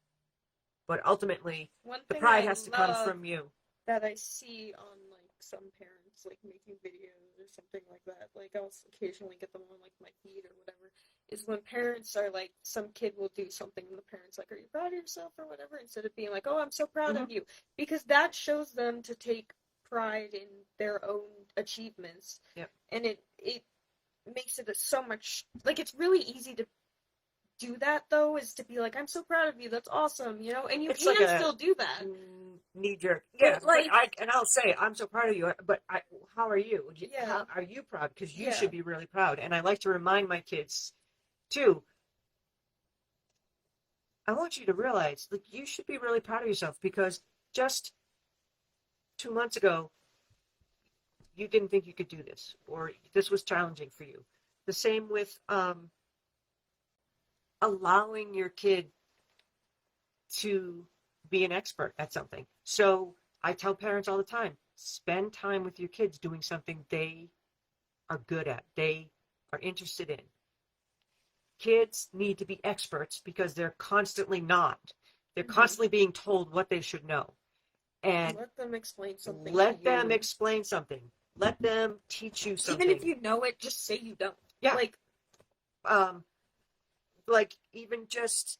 But ultimately, the pride has to come from you. That I see on, like, some parents, like, making videos or something like that. Like, I'll occasionally get them on, like, my feed or whatever. Is when parents are like, some kid will do something and the parent's like, are you proud of yourself or whatever? Instead of being like, oh, I'm so proud of you. Because that shows them to take pride in their own achievements. Yep. And it makes it so much, like, it's really easy to do that, though, is to be like, I'm so proud of you, that's awesome, and you can still do that. knee jerk. Yeah, But, like, I'll say I'm so proud of you. But how are you? Yeah. How are you proud? Because you Yeah. should be really proud. And I like to remind my kids too. I want you to realize, like, you should be really proud of yourself because just 2 months ago, you didn't think you could do this, or this was challenging for you. The same with allowing your kid to be an expert at something. So I tell parents all the time, spend time with your kids doing something they are good at, they are interested in. Kids need to be experts because they're constantly not. They're constantly being told what they should know. And let them explain something. let to them you. explain something. Let them teach you something. Even if you know it, just say you don't. Yeah. Like even just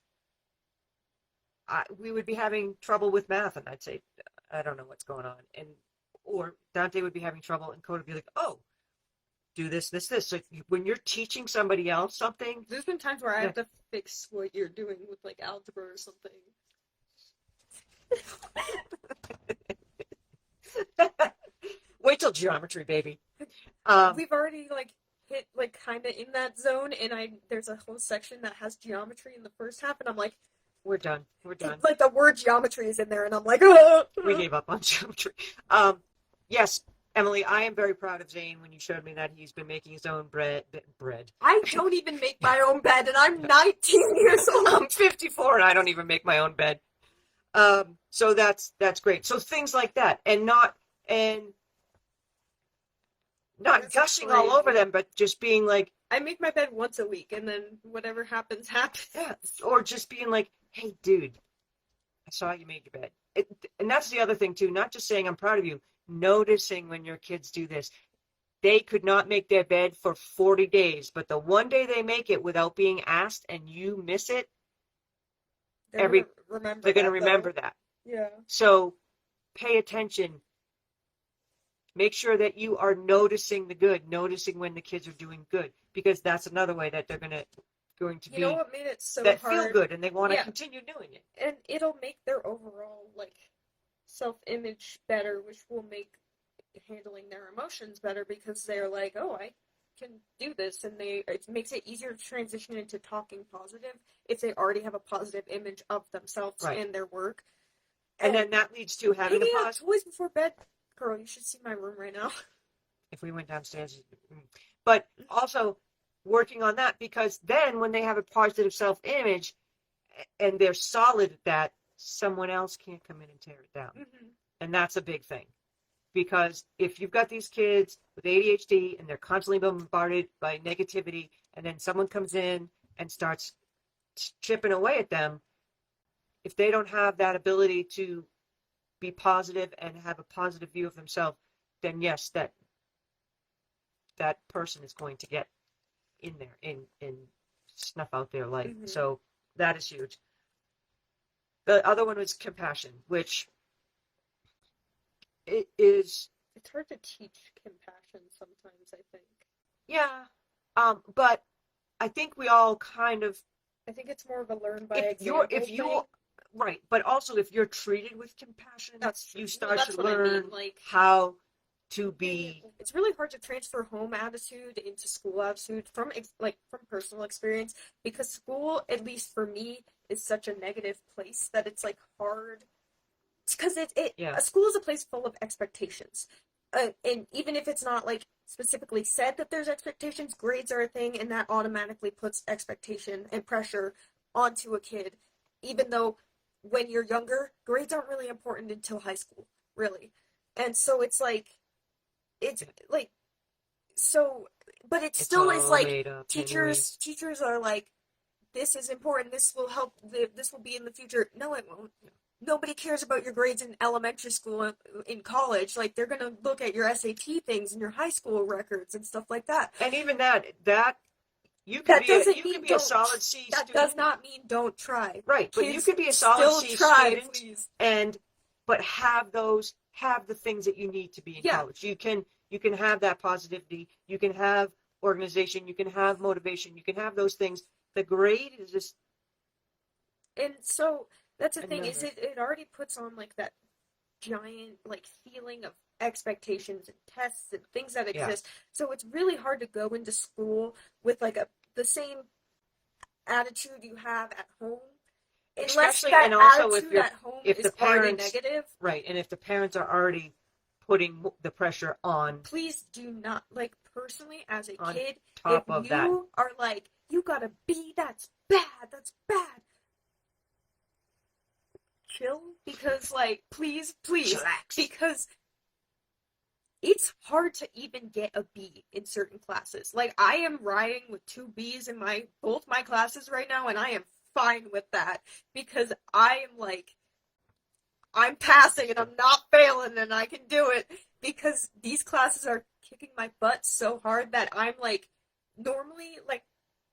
we would be having trouble with math, and I'd say, I don't know what's going on, or Dante would be having trouble, and Code would be like, oh, do this, this, this. So when you're teaching somebody else something, there's been times where I have to fix what you're doing with like algebra or something. Wait till geometry, baby. We've already like hit like kind of in that zone, and there's a whole section that has geometry in the first half, and I'm like, we're done. Like the word geometry is in there, and I'm like, oh. We gave up on geometry. Yes, Emily, I am very proud of Zane when you showed me that he's been making his own bread. I don't even make my own bed, and I'm 19 years old. I'm 54, and I don't even make my own bed. So that's great. So things like that, and not gushing all over them, but just being like, I make my bed once a week, and then whatever happens, happens. Yeah, or just being like, hey, dude, I saw you made your bed. And that's the other thing, too. Not just saying I'm proud of you. Noticing when your kids do this. They could not make their bed for 40 days, but the one day they make it without being asked and you miss it, they're going to remember that. Yeah. So pay attention. Make sure that you are noticing the good, noticing when the kids are doing good, because that's another way that they're going to be, you know what made it so that hard? feel good and they want to continue doing it. And it'll make their overall like self-image better, which will make handling their emotions better because they're like, oh, I can do this, and it makes it easier to transition into talking positive if they already have a positive image of themselves and their work. And then that leads to having a positive toys before bed. Girl, you should see my room right now. If we went downstairs, but also working on that, because then when they have a positive self-image and they're solid at that, someone else can't come in and tear it down. Mm-hmm. And that's a big thing, because if you've got these kids with ADHD and they're constantly bombarded by negativity, and then someone comes in and starts chipping away at them, if they don't have that ability to be positive and have a positive view of themselves, then yes, that person is going to get in there and snuff out their life. Mm-hmm. So that is huge. The other one was compassion, which it's hard to teach compassion sometimes, I think. Yeah. But I think we all kind of, I think it's more of a learn by example. If you're right, but also if you're treated with compassion, you start to learn how to be. It's really hard to transfer home attitude into school attitude from personal experience, because school, at least for me, is such a negative place that it's like hard, because school is a place full of expectations, and even if it's not like specifically said that there's expectations, grades are a thing, and that automatically puts expectation and pressure onto a kid, even though when you're younger, grades aren't really important until high school, really. And so it's like, but it still is like, teachers are like, this is important, this will help, this will be in the future. No, it won't. Nobody cares about your grades in elementary school, in college. Like, they're going to look at your SAT things and your high school records and stuff like that. And even that you can be a solid C student. That does not mean don't try. Right, but you can be a solid C student, please. But have the things that you need to be in college. You can have that positivity, you can have organization, you can have motivation, you can have those things. The grade is just. And so that's the thing, is it already puts on like that giant like feeling of expectations and tests and things that Yeah. exist. So it's really hard to go into school with like the same attitude you have at home, unless Especially, and that also attitude at home if the is already parents, negative. right, and if the parents are already putting the pressure Please do not, like, personally as a on kid, if top of that, you are like, you got a B, that's bad, chill, because like, please, chillax. because it's hard to even get a B in certain classes. Like, I am riding with 2 Bs in both my classes right now, and I am fine with that, because I am like, I'm passing and I'm not failing and I can do it, because these classes are kicking my butt so hard that I'm like, normally, like,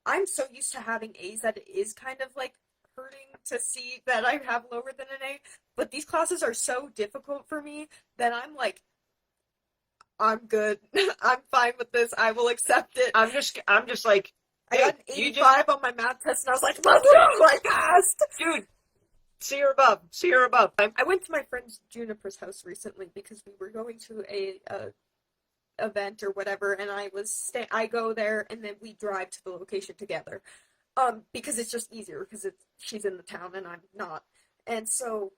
I'm so used to having A's that it is kind of like hurting to see that I have lower than an A. But these classes are so difficult for me that I'm like, I'm good. I'm fine with this. I will accept it. I'm just like, I dude, got an you 85 on my math test and I was like, let's go! I passed! dude, see her above, see her above. I went to my friend's Juniper's house recently because we were going to a event or whatever, and I go there and then we drive to the location together. Because it's just easier because she's in the town and I'm not. And so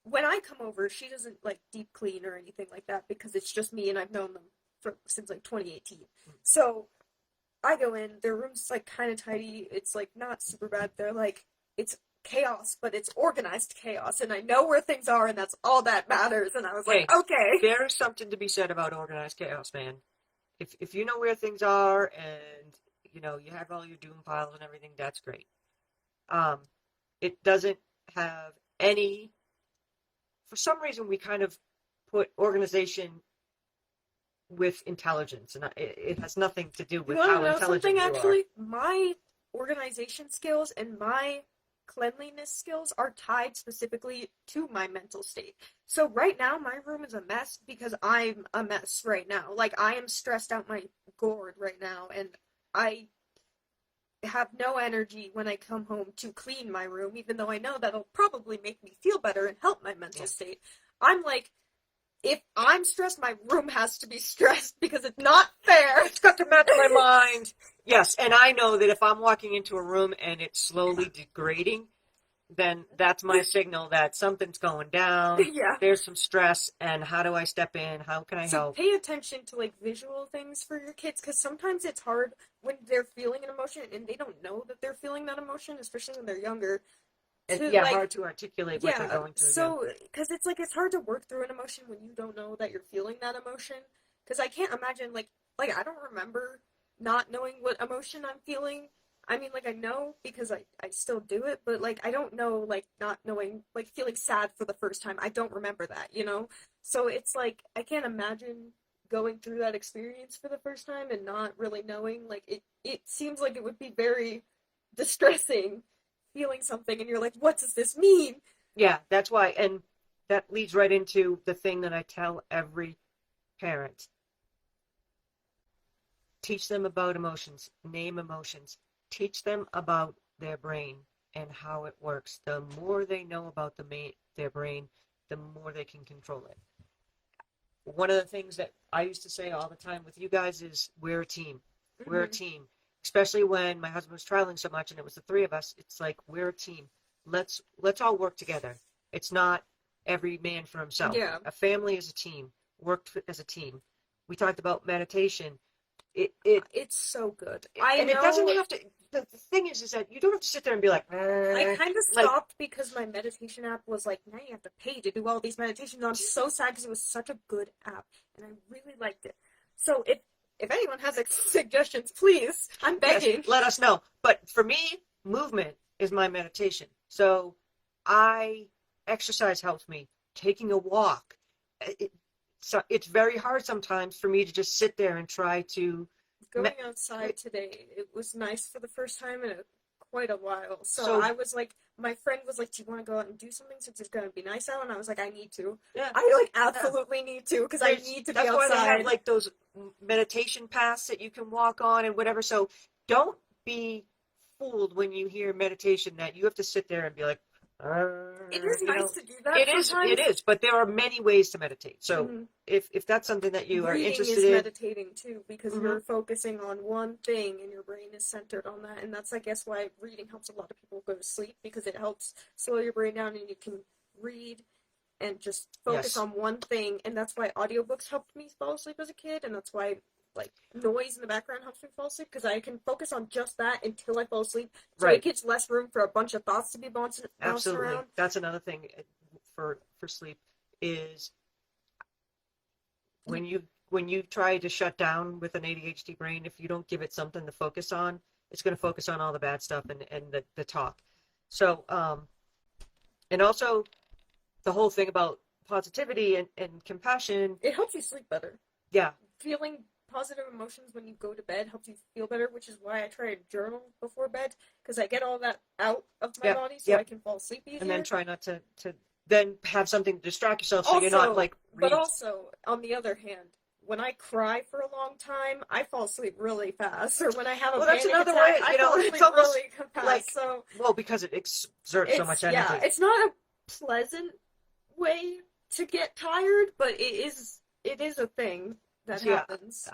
when I come over, she doesn't like deep clean or anything like that because it's just me and I've known them since like 2018. So I go in, their room's like kind of tidy. It's like not super bad. They're like, it's chaos, but it's organized chaos, and I know where things are, and that's all that matters. And I was like, Hey, okay. there is something to be said about organized chaos, man. If you know where things are and you have all your doom piles and everything, that's great. Um, it doesn't have any. For some reason, we kind of put organization with intelligence, and it has nothing to do with You want how to know intelligent something, you are. actually? My organization skills and my cleanliness skills are tied specifically to my mental state. So right now, my room is a mess because I'm a mess right now. Like, I am stressed out my gourd right now, and I have no energy when I come home to clean my room, even though I know that'll probably make me feel better and help my mental state. I'm like, if I'm stressed, my room has to be stressed because it's not fair. It's got to match my mind. Yes, and I know that if I'm walking into a room and it's slowly degrading, then that's my signal that something's going down. Yeah. There's some stress, and how do I step in? How can I So help? pay attention to like visual things for your kids, because sometimes it's hard when they're feeling an emotion and they don't know that they're feeling that emotion, especially when they're younger. And yeah, hard to articulate what they're Yeah, going through. so because it's like it's hard to work through an emotion when you don't know that you're feeling that emotion. Because I can't imagine like I don't remember not knowing what emotion I'm feeling. I mean, like I know because I still do it, but like I don't know like not knowing like feeling sad for the first time. I don't remember that, you know? So it's like I can't imagine going through that experience for the first time and not really knowing. Like it seems like it would be very distressing feeling something and you're like, what does this mean? Yeah, that's why, and that leads right into the thing that I tell every parent. Teach them about emotions, name emotions, teach them about their brain and how it works. The more they know about their brain, the more they can control it. One of the things that I used to say all the time with you guys is we're a team. We're a team. Especially when my husband was traveling so much and it was the three of us, it's like we're a team. Let's all work together. It's not every man for himself. Yeah. A family is a team. Work as a team. We talked about meditation. It's so good. It doesn't have to. The thing is that you don't have to sit there and be like. I kind of stopped because my meditation app was like, now you have to pay to do all these meditations. And I'm so sad because it was such a good app and I really liked it. So if anyone has suggestions, please, I'm begging. Yes, let us know. But for me, movement is my meditation. So exercise helps me. Taking a walk. So it's very hard sometimes for me to just sit there and try to. Going outside today, it was nice for the first time in quite a while. So I was like, my friend was like, do you want to go out and do something since it's going to be nice out? And I was like, I need to. Yeah. I like absolutely need to because I need to be outside. That's why they have like those meditation paths that you can walk on and whatever. So don't be fooled when you hear meditation that you have to sit there and be like, It is you nice know, to do that it sometimes. is, but there are many ways to meditate. So Mhm. if that's something that you are Reading interested is in, meditating too, because hmm you're focusing on one thing and your brain is centered on that. And that's, I guess, why reading helps a lot of people go to sleep, because it helps slow your brain down and you can read and just focus yes, on one thing. And that's why audiobooks helped me fall asleep as a kid. And that's why, like, noise in the background helps me fall asleep, because I can focus on just that until I fall asleep. So it right, gives less room for a bunch of thoughts to be bouncing absolutely. around. That's another thing for sleep is You, when you try to shut down with an ADHD brain, if you don't give it something to focus on, it's going to focus on all the bad stuff and the talk. So, and also the whole thing about positivity and compassion. it helps you sleep better. Yeah, Feeling positive emotions when you go to bed helps you feel better, which is why I try to journal before bed, because I get all that out of my yep, body so I yep. can fall asleep And then easier. try not to then have something to distract yourself so you're not Also, like but reading. also, on the other hand, when I cry for a long time, I fall asleep really fast. Or when I have a Well, that's panic another attack, way, I fall it's asleep almost really fast. like, So well, because it exerts so much yeah, energy. it's not a pleasant way to get tired, but it is a thing that See, happens.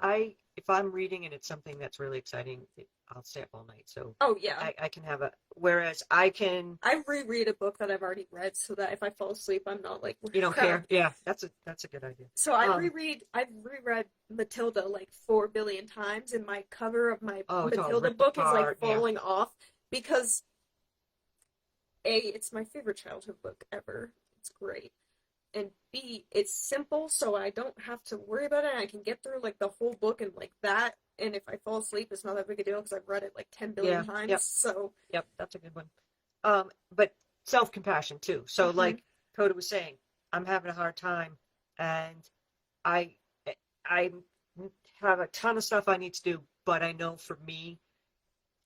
if I'm reading and it's something that's really exciting, I'll stay up all night. So Oh yeah. I can have whereas I can, I reread a book that I've already read so that if I fall asleep, I'm not like, you don't crap. care. Yeah, that's a good idea. So I've reread Matilda like 4 billion times, and my cover of my Oh, it's all Matilda ripped book is like apart. Yeah. falling off because it's my favorite childhood book ever. It's great. And B, it's simple, so I don't have to worry about it. I can get through like the whole book and like that. And if I fall asleep, it's not that big a deal because I've read it like 10 billion Yeah. times. Yep. So, Yep. That's a good one. But self-compassion too. So mhm. like Coda was saying, I'm having a hard time and I I have a ton of stuff I need to do, but I know for me,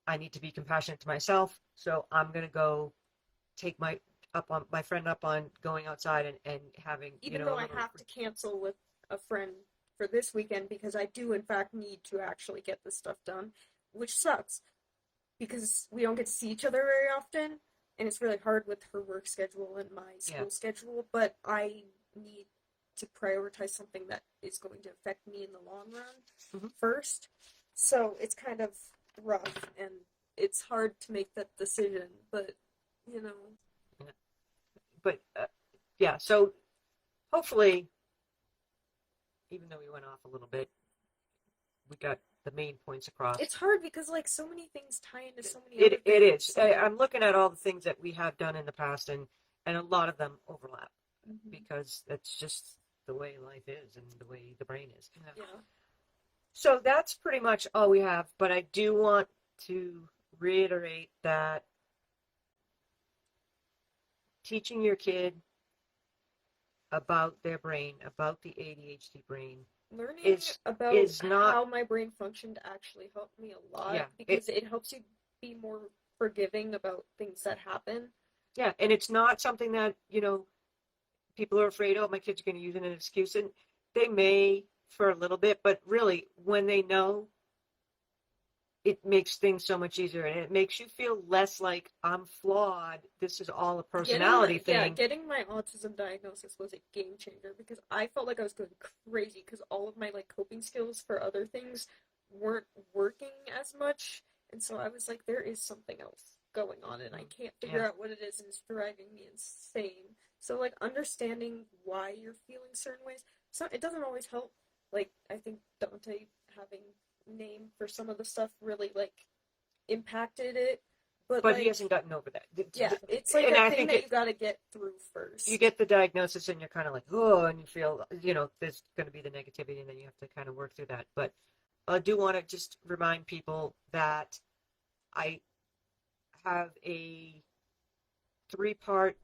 I need to be compassionate to myself. So I'm gonna go take my friend up on going outside and having, Even a though I little have to cancel with a friend for this weekend because I do in fact need to actually get this stuff done, which sucks because we don't get to see each other very often, and it's really hard with her work schedule and my yeah. school schedule, but I need to prioritize something that is going to affect me in the long run hmm first. So it's kind of rough and it's hard to make that decision, but you know, yeah. But yeah, so hopefully, even though we went off a little bit, we got the main points across. it's hard because like so many things tie into so many other It things. is. So I'm looking at all the things that we have done in the past, and a lot of them overlap mhm. because that's just the way life is and the way the brain is. Yeah. So that's pretty much all we have. But I do want to reiterate that teaching your kid about their brain, about the ADHD brain, Learning is about is not how my brain functioned actually helped me a lot yeah it because it helps you be more forgiving about things that happen. yeah, and it's not something that people are afraid, oh, my kids are going to use it as an excuse, and they may for a little bit, but really when they know, it makes things so much easier and it makes you feel less like I'm flawed. This is all a personality thing. Getting my autism diagnosis was a game changer because I felt like I was going crazy because all of my like coping skills for other things weren't working as much, and so I was like, there is something else going on, and I can't Yeah, figure out what it is, and it's driving me insane. So like understanding why you're feeling certain ways, so it doesn't always help. Like I think Dante having name for some of the stuff really like impacted it, but but he like hasn't gotten over that. yeah, it's like And a I thing think that you got to get through you first. get the diagnosis and you're kind of like, oh, and you feel, there's going to be the negativity and then you have to kind of work through that. But I do want to just remind people that I have a 3-part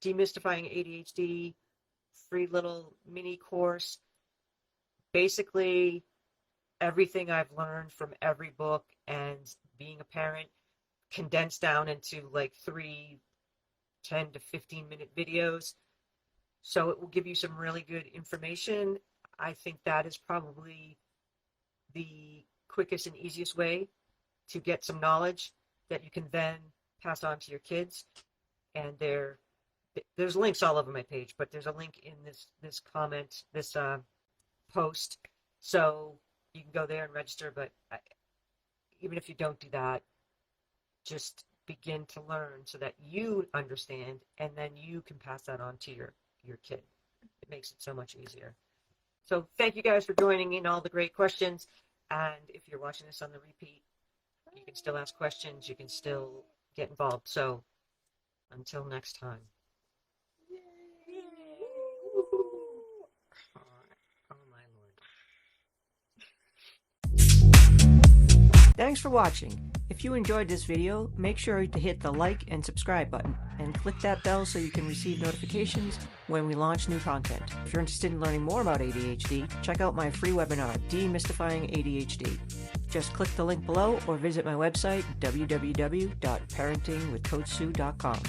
demystifying ADHD free little mini course. Basically, everything I've learned from every book and being a parent condensed down into like 3 10 to 15 minute videos. So it will give you some really good information. I think that is probably the quickest and easiest way to get some knowledge that you can then pass on to your kids. and there's links all over my page, but there's a link in this comment, this post, so you can go there and register. But even if you don't do that, just begin to learn so that you understand, and then you can pass that on to your kid. It makes it so much easier. So thank you guys for joining in, all the great questions. And if you're watching this on the repeat, you can still ask questions, you can still get involved. So until next time. Oh my Lord. Thanks for watching. If you enjoyed this video, make sure to hit the like and subscribe button and click that bell so you can receive notifications when we launch new content. If you're interested in learning more about ADHD, check out my free webinar, Demystifying ADHD. Just click the link below or visit my website, www.parentingwithcoachsue.com.